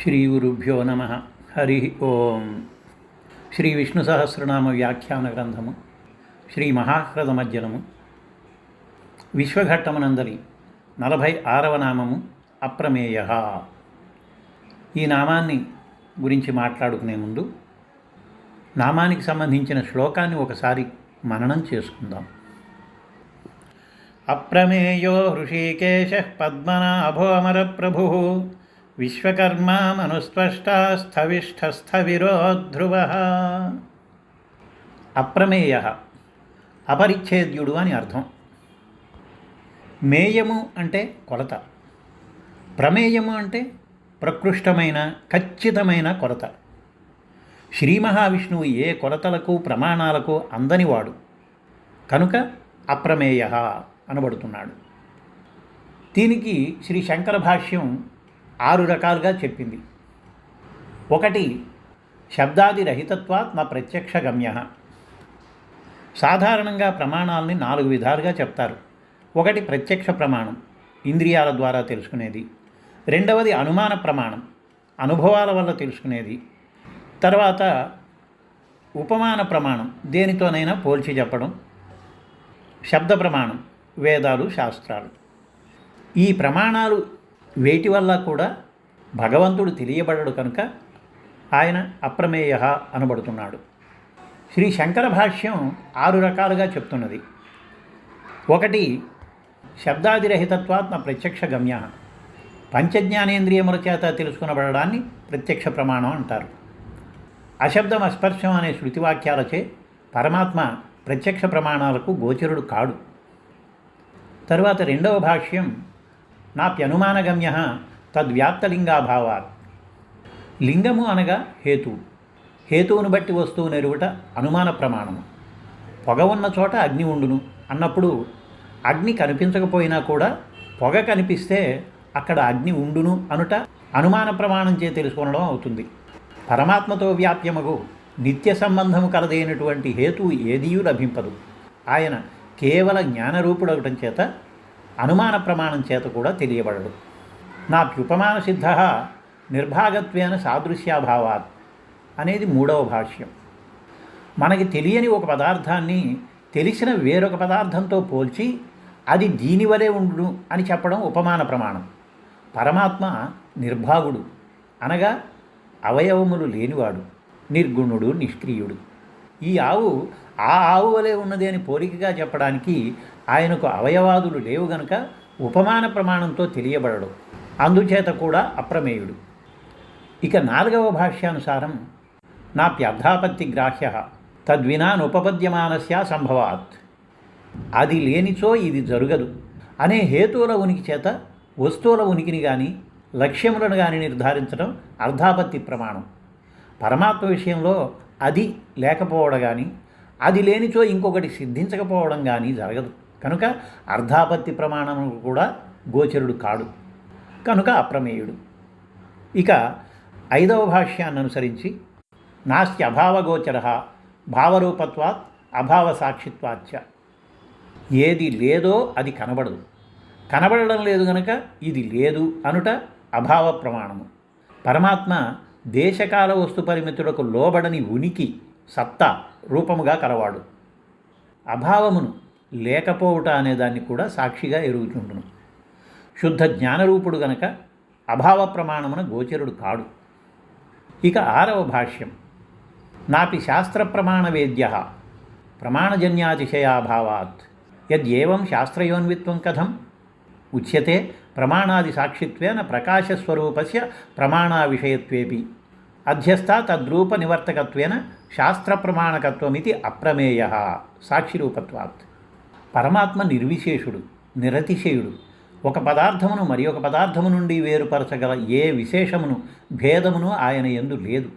శ్రీ గురుభ్యో నమ. హరి ఓం. శ్రీ విష్ణు సహస్రనామ వ్యాఖ్యాన గ్రంథము శ్రీ మహాహ్రదమజ్జనము విశ్వఘట్టమునందరి 46వ నామము అప్రమేయ. ఈ నామాన్ని గురించి మాట్లాడుకునే ముందు నామానికి సంబంధించిన శ్లోకాన్ని ఒకసారి మననం చేసుకుందాం. అప్రమేయో హృషీకేశ పద్మనాభో అమర ప్రభు విశ్వకర్మా మనుస్పష్టా స్థవిష్ఠస్థవిరో ధ్రువ. అప్రమేయ అపరిచ్ఛేద్యుడు అని అర్థం. మేయము అంటే కొలత, ప్రమేయము అంటే ప్రకృష్టమైన ఖచ్చితమైన కొలత. శ్రీ మహావిష్ణువు ఏ కొలతలకు ప్రమాణాలకు అందనివాడు కనుక అప్రమేయ అనబడుతున్నాడు. దీనికి శ్రీ శంకర భాష్యం 6 రకాలుగా చెప్పింది. 1 శబ్దాది రహితత్వాత్ నా ప్రత్యక్ష గమ్య. సాధారణంగా ప్రమాణాలని 4 విధాలుగా చెప్తారు. 1 ప్రత్యక్ష ప్రమాణం, ఇంద్రియాల ద్వారా తెలుసుకునేది. 2వది అనుమాన ప్రమాణం, అనుభవాల వల్ల తెలుసుకునేది. తర్వాత ఉపమాన ప్రమాణం, దేనితోనైనా పోల్చి చెప్పడం. శబ్ద ప్రమాణం, వేదాలు శాస్త్రాలు. ఈ ప్రమాణాలు వేటి వల్ల కూడా భగవంతుడు తెలియబడడు కనుక ఆయన అప్రమేయ అనబడుతున్నాడు. శ్రీ శంకర భాష్యం 6 రకాలుగా చెప్తున్నది. 1 శబ్దాదిరహితత్వాత్ నా ప్రత్యక్ష గమ్య. పంచజ్ఞానేంద్రియముల చేత తెలుసుకునబడడాన్ని ప్రత్యక్ష ప్రమాణం అంటారు. అశబ్దం అస్పర్శం అనే శృతివాక్యాలచే పరమాత్మ ప్రత్యక్ష ప్రమాణాలకు గోచరుడు కాడు. తరువాత 2వ భాష్యం నాప్యనుమానగమ్య తద్వ్యాప్తలింగాభావాత్. లింగము అనగా హేతువు, హేతువును బట్టి వస్తువు నెరువుట అనుమాన ప్రమాణము. పొగ ఉన్న చోట అగ్ని ఉండును అన్నప్పుడు అగ్ని కనిపించకపోయినా కూడా పొగ కనిపిస్తే అక్కడ అగ్ని ఉండును అనుట అనుమాన ప్రమాణం చే తెలుసుకొనడం అవుతుంది. పరమాత్మతో వ్యాప్యమగు నిత్య సంబంధము కలదైనటువంటి హేతువు ఏదియూ లభింపదు. ఆయన కేవల జ్ఞానరూపుడవటం చేత అనుమాన ప్రమాణం చేత కూడా తెలియబడడు. నాప్యుపమాన సిద్ధ నిర్భాగత్వేన సాదృశ్యాభావాత్ అనేది 3వ భాష్యం. మనకి తెలియని ఒక పదార్థాన్ని తెలిసిన వేరొక పదార్థంతో పోల్చి అది దీనివలే ఉండును అని చెప్పడం ఉపమాన ప్రమాణం. పరమాత్మ నిర్భాగుడు అనగా అవయవములు లేనివాడు, నిర్గుణుడు, నిష్క్రియుడు. ఈ ఆవు ఆ ఆవు వలె ఉన్నది అని పోలికగా చెప్పడానికి ఆయనకు అవయవాదులు లేవు గనుక ఉపమాన ప్రమాణంతో తెలియబడడు. అందుచేత కూడా అప్రమేయుడు. ఇక 4వ భాష్యానుసారం నాప్యర్థాపత్తి గ్రాహ్య తద్వినా నుపపద్యమానస్యా సంభవాత్. అది లేనిచో ఇది జరుగదు అనే హేతువుల ఉనికి చేత వస్తువుల ఉనికిని కానీ లక్ష్యములను కానీ నిర్ధారించడం అర్థాపత్తి ప్రమాణం. పరమాత్మ విషయంలో అది లేకపోవడం కానీ అది లేనిచో ఇంకొకటి సిద్ధించకపోవడం కానీ జరగదు కనుక అర్థాపత్తి ప్రమాణము కూడా గోచరుడు కాడు కనుక అప్రమేయుడు. ఇక 5వ భాష్యాన్ని అనుసరించి నాస్తి అభావగోచర భావరూపత్వాత్ అభావ సాక్షిత్వాచ్చ. ఏది లేదో అది కనబడదు, కనబడడం లేదు గనుక ఇది లేదు అనుట అభావ ప్రమాణము. పరమాత్మ దేశకాల వస్తు పరిమితులకు లోబడని ఉనికి, సత్తా, రూపముగా కలవాడు. అభావమును లేకపోవుట అనేదాన్ని కూడా సాక్షిగా ఎరుగుతుండును. శుద్ధ జ్ఞానరూపుడు గనక అభావ ప్రమాణమున గోచరుడు కాడు. ఇక 6వ భాష్యం నాపి శాస్త్ర ప్రమాణ వేద్య ప్రమాణజన్యాతిశయాభావాత్ యద్యేవం శాస్త్రయోన్విత్వం కథం ఉచ్యతే ప్రమాణాది సాక్షిత్వేన ప్రకాశస్వరూపస్య ప్రమాణా విషయత్వేపి అధ్యస్థ తద్రూప నివర్తకత్వేన శాస్త్ర ప్రమాణకత్వమితి అప్రమేయ సాక్షిరూపత్వాత్. పరమాత్మ నిర్విశేషుడు, నిరతిశయుడు. ఒక పదార్థమును మరి ఒక పదార్థము నుండి వేరుపరచగల ఏ విశేషమును భేదమును ఆయన యందు లేదు.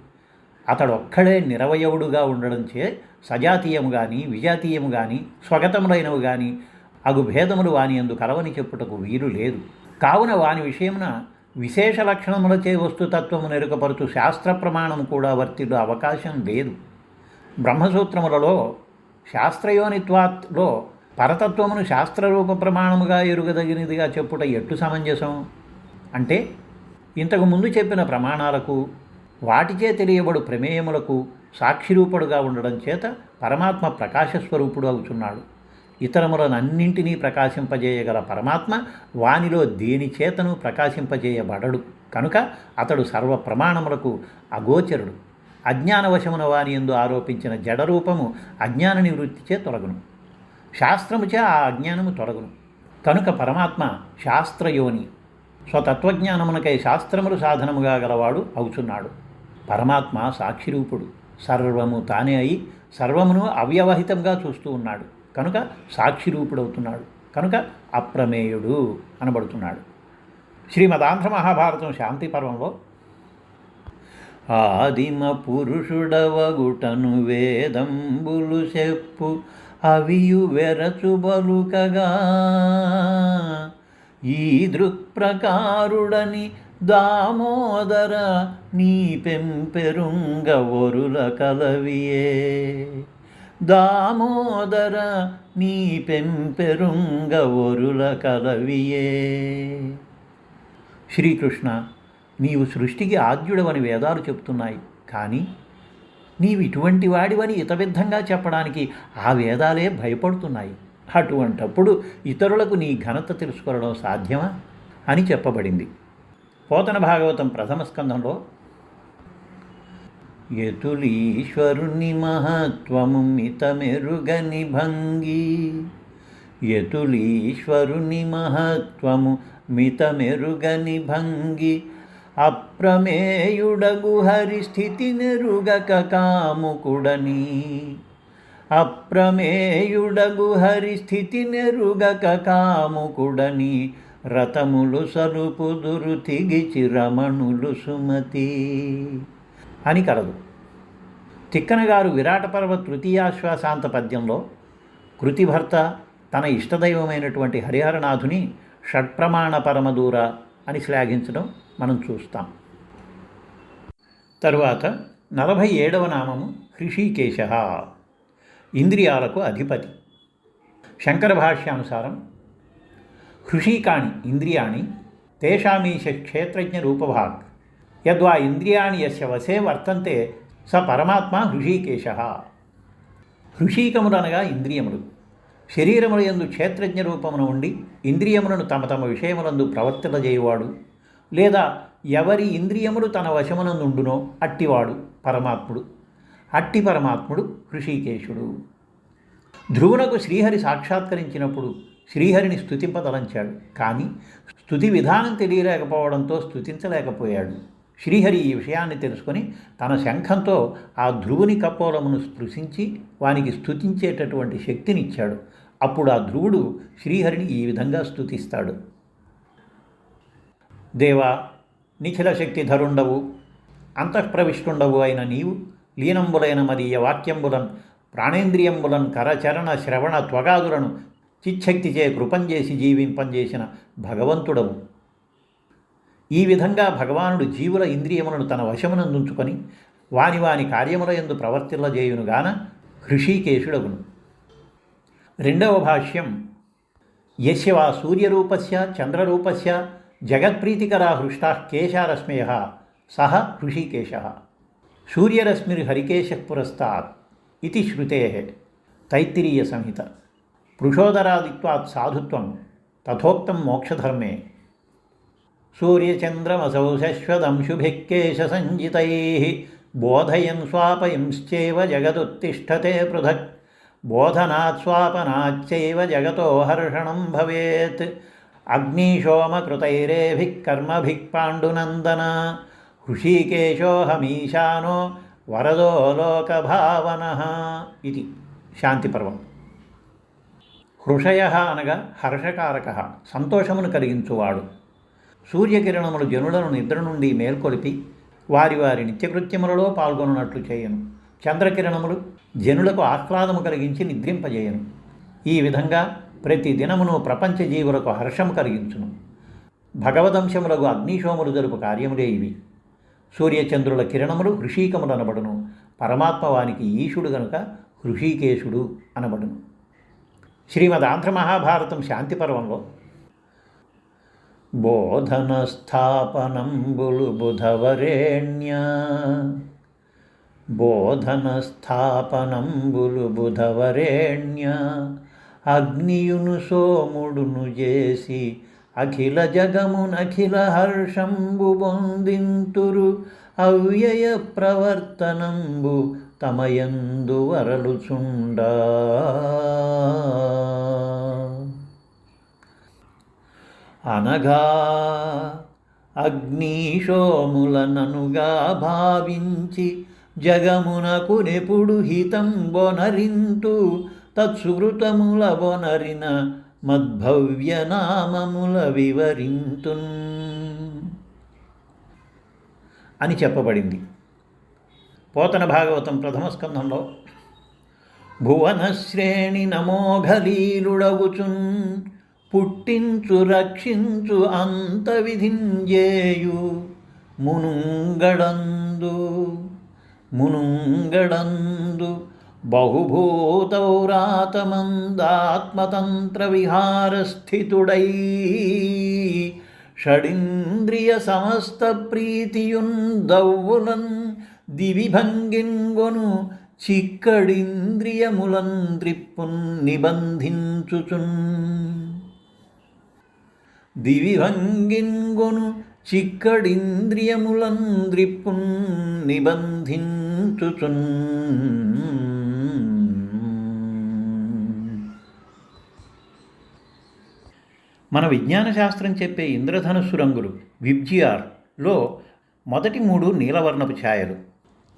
అతడొక్కడే నిరవయవుడుగా ఉండడంచే సజాతీయము కానీ విజాతీయము కానీ స్వగతములైనవి కానీ అగు భేదములు వాని యందు కలవని చెప్పుటకు వీలు లేదు. కావున వాని విషయమున విశేష లక్షణములచే వస్తుతత్వము నెరుకపరుచు శాస్త్ర ప్రమాణము కూడా వర్తిల్లు అవకాశం లేదు. బ్రహ్మసూత్రములలో శాస్త్రయోనిత్వాత్లో పరతత్వమును శాస్త్రరూప ప్రమాణముగా ఎరుగదగినదిగా చెప్పుట ఎట్టు సమంజసం అంటే ఇంతకు ముందు చెప్పిన ప్రమాణాలకు వాటిచే తెలియబడు ప్రమేయములకు సాక్షిరూపుడుగా ఉండడం చేత పరమాత్మ ప్రకాశస్వరూపుడు అవుతున్నాడు. ఇతరములనన్నింటినీ ప్రకాశింపజేయగల పరమాత్మ వానిలో దేని చేతను ప్రకాశింపజేయబడడు కనుక అతడు సర్వ ప్రమాణములకు అగోచరుడు. అజ్ఞానవశమున వాని యందు ఆరోపించిన జడరూపము అజ్ఞాన నివృత్తిచే తొలగును, శాస్త్రముచే ఆ అజ్ఞానము తొలగును. కనుక పరమాత్మ శాస్త్రయోని, స్వతత్వజ్ఞానమునకై శాస్త్రములు సాధనముగా గలవాడు అవుతున్నాడు. పరమాత్మ సాక్షిరూపుడు, సర్వము తానే అయి సర్వమును అవ్యవహితంగా చూస్తూ ఉన్నాడు కనుక సాక్షిరూపుడవుతున్నాడు, కనుక అప్రమేయుడు అనబడుతున్నాడు. శ్రీమదాంధ్ర మహాభారతం శాంతి పర్వంలో ఆదిమ పురుషుడవగుటను వేదంబులు చెప్పు అవియు వెరచుబలుకగా ఈ దృక్ప్రకారుడని దామోదర నీ పెంపెరుంగ ఒరుల కలవియే, దామోదర నీ పెంపెరుంగ ఒరుల కలవియే. శ్రీకృష్ణ, నీవు సృష్టికి ఆద్యుడవని వేదాలు చెప్తున్నాయి, కానీ నీవు ఇటువంటి వాడివని ఇతవిధంగా చెప్పడానికి ఆ వేదాలే భయపడుతున్నాయి. అటువంటప్పుడు ఇతరులకు నీ ఘనత తెలుసుకోవడం సాధ్యమా అని చెప్పబడింది. పోతన భాగవతం ప్రథమ స్కంధంలో యతులీశ్వరుని మహత్వము మితమెరుగని భంగి, యతులీశ్వరుని మహత్వము మితమెరుగని భంగి, అప్రమేయుడగు హరిస్థితి నెరుగక కాముకుడని, అప్రమేయుడగు హరిస్థితి నెరుగక కాముకుడని, రతములు సలుపుదురు తిగిచి రమణులు సుమతి అని కలదు. తిక్కనగారు విరాటపర్వ తృతీయాశ్వాసాంత పద్యంలో కృతిభర్త తన ఇష్టదైవమైనటువంటి హరిహరనాథుని షట్ప్రమాణ పరమదూర అని శ్లాఘించడం మనం చూస్తాం. తరువాత 47వ నామము హృషీకేశ, ఇంద్రియాలకు అధిపతి. శంకర భాష్యానుసారం హృషీకాని ఇంద్రియాణి తేషామీశ క్షేత్రజ్ఞ రూపభాగ్, యద్వా ఇంద్రియాణి యస్య వశే వర్తంతే స పరమాత్మ హృషీకేశ. హృషీకములనగా ఇంద్రియములు శరీరముల యందు క్షేత్రజ్ఞ రూపమున ఉండి ఇంద్రియములను తమ తమ విషయములందు ప్రవర్తింపజేయువాడు, లేదా ఎవరి ఇంద్రియములు తన వశమునందుండునో అట్టివాడు పరమాత్ముడు. అట్టి పరమాత్ముడు హృషీకేశుడు. ధ్రువునకు శ్రీహరి సాక్షాత్కరించినప్పుడు శ్రీహరిని స్తుతింపదలంచాడు, కానీ స్తుతి విధానం తెలియలేకపోవడంతో స్తుతించలేకపోయాడు. శ్రీహరి ఈ విషయాన్ని తెలుసుకొని తన శంఖంతో ఆ ధ్రువుని కపోలమును స్పృశించి వానికి స్తుతించేటటువంటి శక్తినిచ్చాడు. అప్పుడు ఆ ధ్రువుడు శ్రీహరిని ఈ విధంగా స్తుతిస్తాడు. దేవా, నిఖిల శక్తిధరుండవు అంతఃప్రవిష్టుండవు అయిన నీవు లీనంబులైన మదీయ వాక్యంబులన్ ప్రాణేంద్రియంబులన్ కరచరణ శ్రవణ త్వగాదులను చిచ్చక్తిచే కృపంచేసి జీవింపంచేసిన భగవంతుడవు. ఈ విధంగా భగవానుడు జీవుల ఇంద్రియములను తన వశమునందుంచుకొని వాని వాని కార్యముల యందు ప్రవర్తిల్లజేయునుగాన హృషీకేశుడగును. రెండవ భాష్యం యస్య వా సూర్యరూపస్య చంద్రరూపస్య జగత్ప్రీతికరా హృష్టా కేశారశ్మయ సహ హృషీకేశ. సూర్యరశ్మిర్హరికేశః పురస్తాత్ ఇది శ్రుతే తైత్తిరీయ సంహిత. పృషోదరాదిత్వాత్ సాధుత్వం తథోక్తం మోక్షధర్మే. సూర్యచంద్రమసౌ శశ్వదంశుభిః కేశసంజితైః బోధయన్ స్వాపయంశ్చైవ జగదుత్తిష్ఠతే పృథక్. బోధనాత్ స్వాపనాచ్చైవ జగతో హర్షణం భవేత్. అగ్నిశోమకృతైరేభిః కర్మభిః పాండునందన. హృషీకేశోహమీశానో వరదో లోకభావనః. ఇది శాంతిపర్వం. హృషయ అనగా హర్షకారక, సంతోషమును కలిగించువాడు. సూర్యకిరణములు జనులను నిద్ర నుండి మేల్కొలిపి వారి వారి నిత్యకృత్యములలో పాల్గొనున్నట్లు చేయను. చంద్రకిరణములు జనులకు ఆహ్లాదము కలిగించి నిద్రింపజేయను. ఈ విధంగా ప్రతి దినమును ప్రపంచ జీవులకు హర్షము కలిగించును. భగవదంశములకు అగ్నిశోములు జరుపు కార్యములే ఇవి. సూర్యచంద్రుల కిరణములు హృషీకములు అనబడును. పరమాత్మ వానికి ఈశుడు గనుక హృషీకేశుడు అనబడును. శ్రీమద్ ఆంధ్ర మహాభారతం శాంతిపర్వంలో బోధన స్థాపనంబులు బుధవరేణ్య బోధన స్థాపనంబులు బుధవరేణ్య అగ్నియును సోముడును చేసి అఖిల జగమునఖిల హర్షంబు పొందింతురు అవ్యయ ప్రవర్తనంబు తమయందు వరలుచుండా. అనగా అగ్నిశోములననుగా భావించి జగమునకు నెపుడు హితంబొనరింతు తత్సుకృతముల బొనరిన మద్భవ్య నామముల వివరింతున్ అని చెప్పబడింది. పోతన భాగవతం ప్రథమ స్కంధంలో భువనశ్రేణి నమోఘలీలుడగుచున్ పుట్టించు రక్షించు అంత విధింజేయు మునుంగడందు బహుభూతౌరాతమందాత్మతంత్ర విహారస్థితుడై షడింద్రియ సమస్త ప్రీతియున్ దవ్వులన్ దివిభంగిన్గొను చిక్కడింద్రియములన్ ద్రిప్పున్ నిబంధించుచున్ దివిభంగిన్గొను చిక్కడింద్రియములన్ ద్రిప్పున్ నిబంధించుచున్. మన విజ్ఞాన శాస్త్రం చెప్పే ఇంద్రధనుస్సు రంగులు విబ్జిఆర్లో మొదటి 3 నీలవర్ణపు ఛాయలు.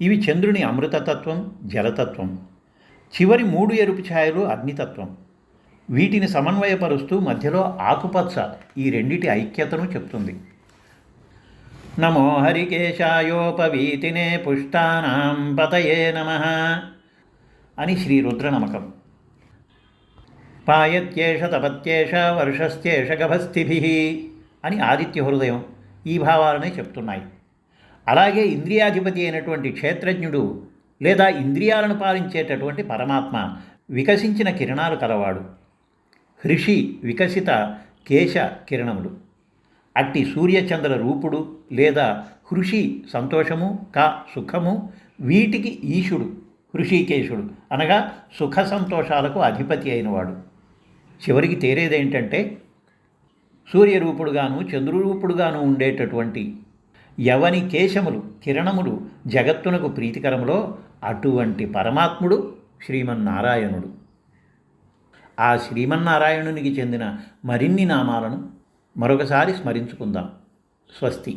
ఇవి చంద్రుని అమృతతత్వం, జలతత్వం. చివరి 3 ఎరుపు ఛాయలు అగ్నితత్వం. వీటిని సమన్వయపరుస్తూ మధ్యలో ఆకుపచ్చ ఈ రెండిటి ఐక్యతను చెప్తుంది. నమో హరికేశాయోపవీతినే పుష్టానాం పతయే నమః అని శ్రీ రుద్రనమకం. పాయత్యేష తపత్యేష వర్షస్త్యేష గభస్థిభిః అని ఆదిత్య హృదయం ఈ భావాలనే చెప్తున్నాయి. అలాగే ఇంద్రియాధిపతి అయినటువంటి క్షేత్రజ్ఞుడు లేదా ఇంద్రియాలను పాలించేటటువంటి పరమాత్మ వికసించిన కిరణాలు కలవాడు. హృషి వికసిత కేశ కిరణములు. అట్టి సూర్యచంద్ర రూపుడు లేదా హృషి సంతోషము, సుఖము, వీటికి ఈశుడు హృషికేశుడు అనగా సుఖ సంతోషాలకు అధిపతి అయినవాడు. చివరికి తేరేదేంటంటే సూర్యరూపుడుగాను చంద్రరూపుడుగాను ఉండేటటువంటి యవని కేశములు కిరణములు జగత్తునకు ప్రీతికరములో అటువంటి పరమాత్ముడు శ్రీమన్నారాయణుడు. ఆ శ్రీమన్నారాయణునికి చెందిన మరిన్ని నామాలను మరొకసారి స్మరించుకుందాం. స్వస్తి.